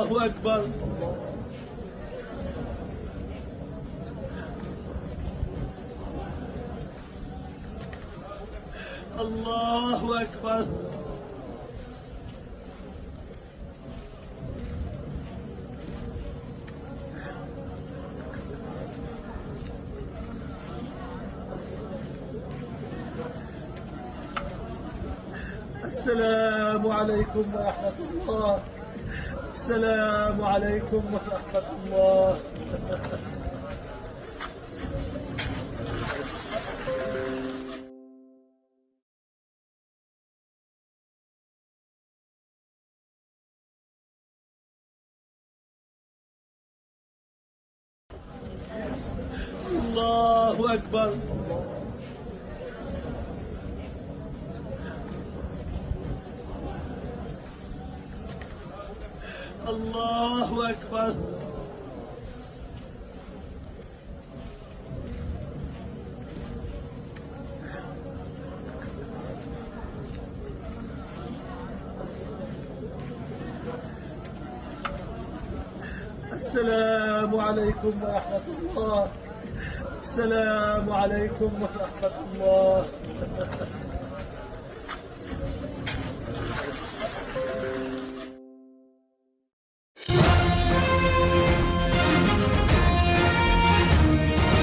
الله أكبر. الله أكبر. السلام عليكم ورحمة الله. السلام عليكم ورحمة الله. الله أكبر. الله أكبر. السلام عليكم ورحمة الله. السلام عليكم ورحمة الله.